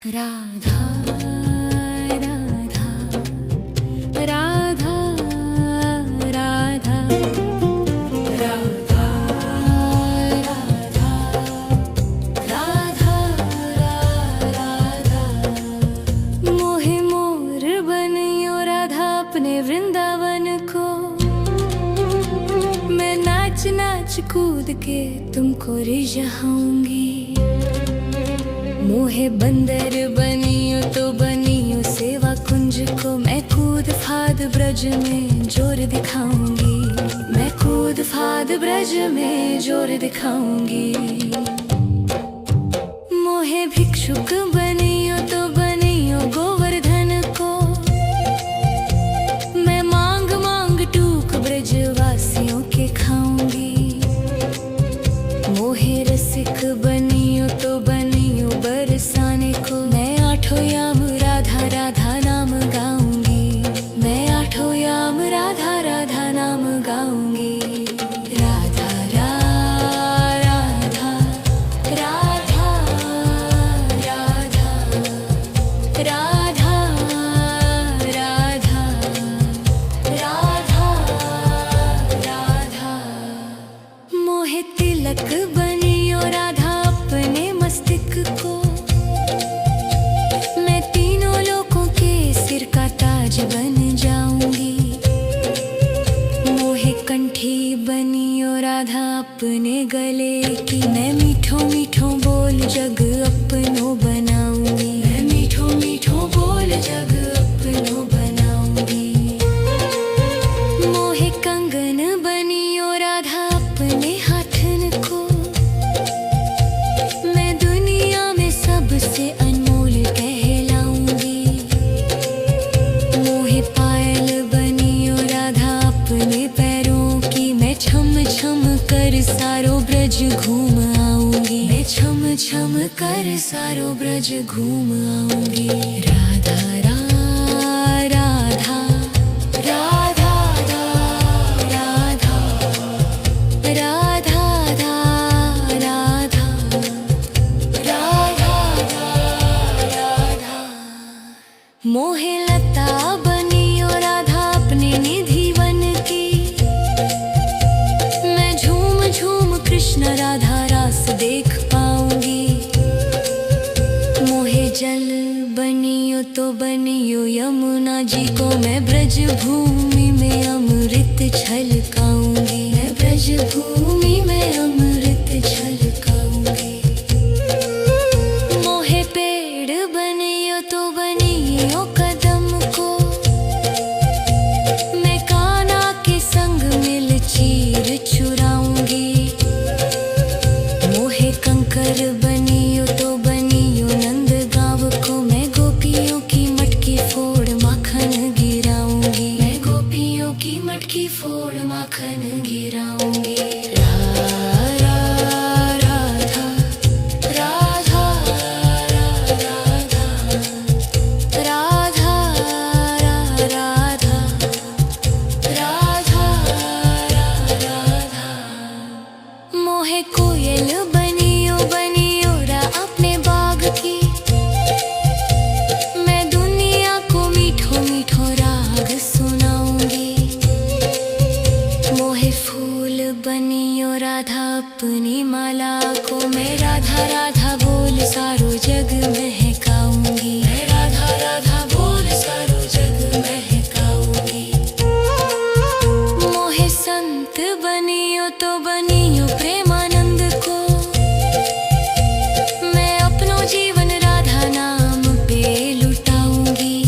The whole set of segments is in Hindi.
राधा राधा राधा राधा राधा राधा राधा मोहे मोर बनियो राधा अपने वृंदावन को। मैं नाच नाच कूद के तुमको रिझाऊंगी। मोहे बंदर बनियो तो बनियो सेवा कुंज को। मैं कूद फाद ब्रज में जोर दिखाऊंगी। मैं कूद फाद ब्रज में जोर दिखाऊंगी। मोहे भिक्षुक बनियो तो बनियो गोवर्धन को। मैं मांग मांग टूक ब्रजवासियों के खाऊंगी। मोहे रसिक बनियो तो बनियो बरसाने को। मैं आठों याम राधा राधा नाम गाऊंगी। मैं आठों याम राधा राधा नाम गाऊंगी। राधा राधा राधा राधा राधा राधा राधा राधा। मोहे तिलक बनियो राधा अपने मस्तिष्क को। मैं तीनों लोगों के सिर का ताज बन जाऊंगी। मोहे कंठी बनियो राधा अपने गले की। मैं मीठो मीठो बोल जग अपनो बनाऊंगी। मैं मीठो मीठो बोल जग अपनो बनाऊंगी। मोहे कंगन बनियो राधा अपने हाथन को। मैं दुनिया में सबसे अनमोल कहलाऊंगी। मोहे पायल बनियो राधा अपने पैरों की। मैं छम छम कर सारो ब्रज घूम आऊंगी। मैं छम छम कर सारो ब्रज घूम आऊंगी। राधा राधा राधा राधा राधा राधा राधा। मोहे लता बनियो राधा अपने निधि वन की। मैं झूम झूम कृष्ण राधा रास देख पाऊंगी। मोहे जल बनियो तो बनियो यमुना जी को। मैं ब्रज भूमि में अमृत छलकाऊंगी। मैं ब्रज भूमि में अमृत छलकाऊंगी। मोहे पेड़ बनियो तो बनियो कदम को। मैं कान्हा के संग मिल चीर चुराऊंगी। मोहे कंकर बनियो तो बनियो नंद गाँव को। मैं गोपियों की मटकी फोड़ माखन गिराऊंगी। मैं गोपियों की मटकी फोड़ माखन गिराऊंगी। राधा राधा राधा राधा राधा राधा। मोहे कोयल बनियो बनियो रा अपने बाग की। मैं दुनिया को मीठो मीठो राग सुनाऊंगी। मोहे फूल बनियो राधा अपनी माला को। मैं राधा राधा बोल सारो जग महकाऊंगी। मैं राधा राधा बोल सारो जग महकाऊंगी। मोहे संत बनियो तो बनियो प्रेमानंद को। मैं अपनो जीवन राधा नाम पे लुटाऊंगी।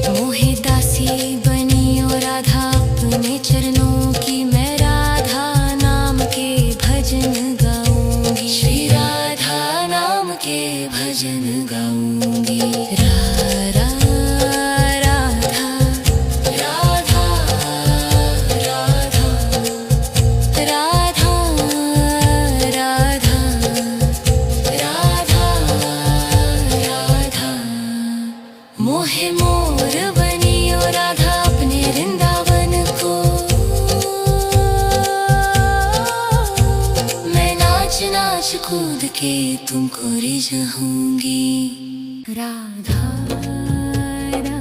मोहे दासी बनियो राधा अपने चरणों की। मैं राधा नाम के भजन गाऊंगी। श्री राधा नाम के भजन गाऊंगी। राधा राधा राधा राधा राधा राधा राधा। मोहे मोर बनियो राधा अपने वृंदावन को। मैं नाच नाच कूद के तुमको जाऊंगी। राधा राधा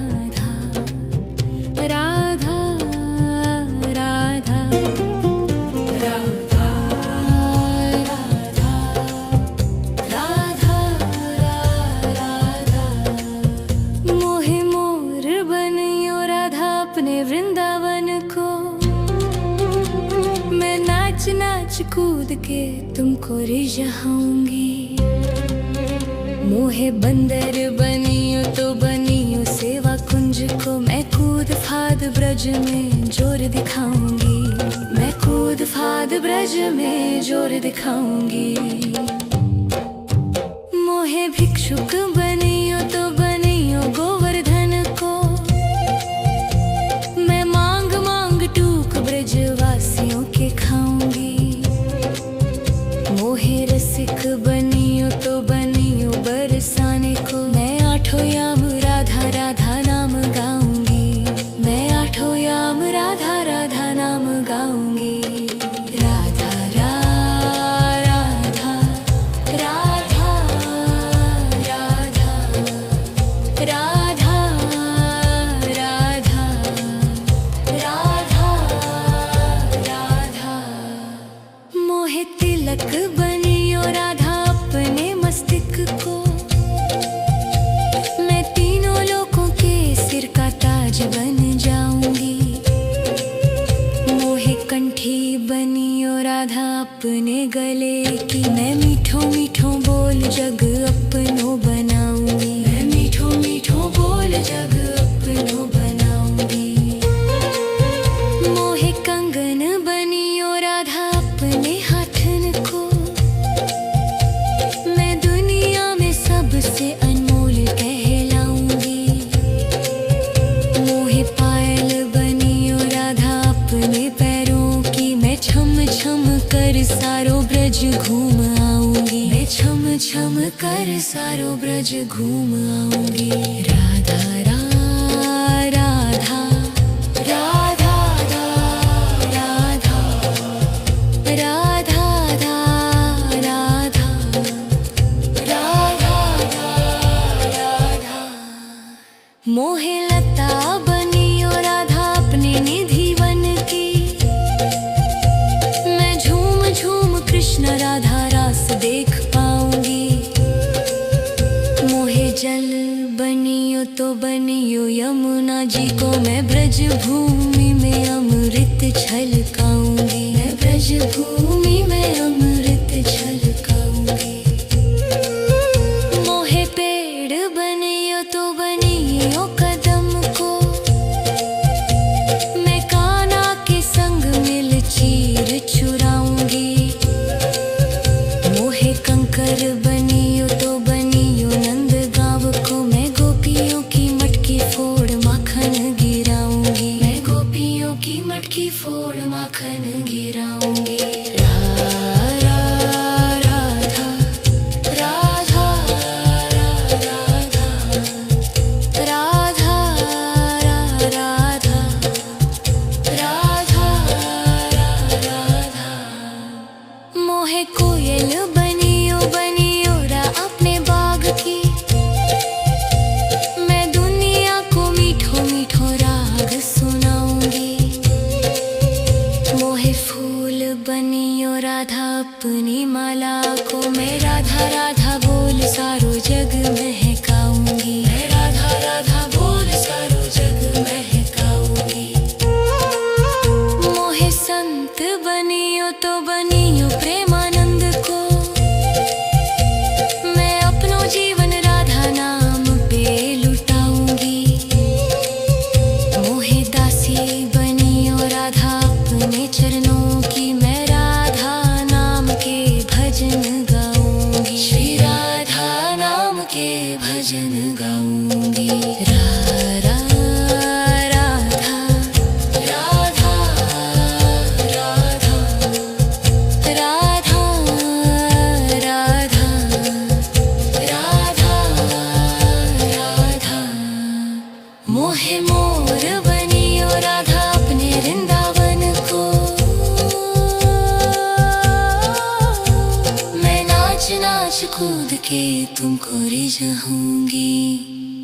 राधा राधा राधा राधा राधा मोहे मोर बनियो राधा अपने वृंदावन को। मैं नाच नाच कूद के तुमको रिझाऊंगी। मोहे बंदर बनियो तो बनियो सेवा कुंज को। मैं कूद फाद ब्रज में जोर दिखाऊंगी। मैं कूद फाद ब्रज में जोर दिखाऊंगी। मोहे भिक्षुक बनियो तो बनियो गोवर्धन को। मैं मांग मांग टूक ब्रजवासियों के खाऊंगी। मोहे रसिक बनियो तो बनियो बरसाने को। मैं आठों याम राधा राधा नाम गाऊंगी। मैं आठों याम राधा राधा नाम गाऊंगी। राधा राधा राधा राधा राधा राधा राधा राधा मोहे तिलक बनियो राधा अपने मस्तिष्क को। मैं तीनों लोगों के सिर का ताज बन जाऊंगी। मोहे कंठी बनियो राधा अपने गले की। मैं मीठो मीठो बोल जग अपनो बनाऊंगी। मैं मीठो मीठो बोल जग अपनो बनाऊंगी। मोहे कंगन बनियो राधा अपने हाथन को। मैं दुनिया में सबसे अनमोल कहलाऊंगी। मोहे पायल बनियो राधा अपने पैरों की। मैं छम छम कर सारो ब्रज घूम आऊंगी। मैं छम छम कर सारो ब्रज घूम आऊंगी। राधा राधा राधा राधा राधा राधा राधा मोहे लता बनियो राधा अपने निधि वन की। मैं झूम झूम कृष्ण राधा रास देख पाऊंगी। मोहे जल बनियो तो बनियो यमुना जी को। मैं ब्रज भूमि में अमृत छलकाऊंगी। मैं ब्रज भूमि में अमृत छलकाऊंगी। मोहे पेड़ बनियो तो बनियो कदम को। मैं कान्हा के संग मिल चीर चुराऊंगी। मोहे कंकर बनियो तो बनियो नंद गाँव को। मैं गोपियों की मटकी फोड़ माखन गिराऊंगी। मैं गोपियों की मटकी फोड़ माखन गिराऊंगी। राधा राधा राधा राधा राधा राधा राधा मोहे कोयल बनियो बनियो रा अपने बाग की। मैं दुनिया को मीठो मीठो राग सुनाऊंगी। मोहे फूल बनियो राधा अपनी माला को। मैं राधा राधा बोल सारो जग महकाऊंगी। मैं राधा राधा बोल सारो जग महकाऊंगी। मोहे संत बनियो तो बनियो प्रेमानंद को। मैं अपनो जीवन राधा नाम पे लुटाऊंगी। मोहे दासी बनियो राधा अपने चरणों की। मैं राधा नाम के भजन गाऊंगी। श्री राधा नाम के भजन गाऊंगी। राधा राधा राधा राधा राधा राधा राधा राधा मोहे मोर बनियो राधा अपने वृंदावन को। मैं नाच नाच कूद के खोरी जाऊंगी।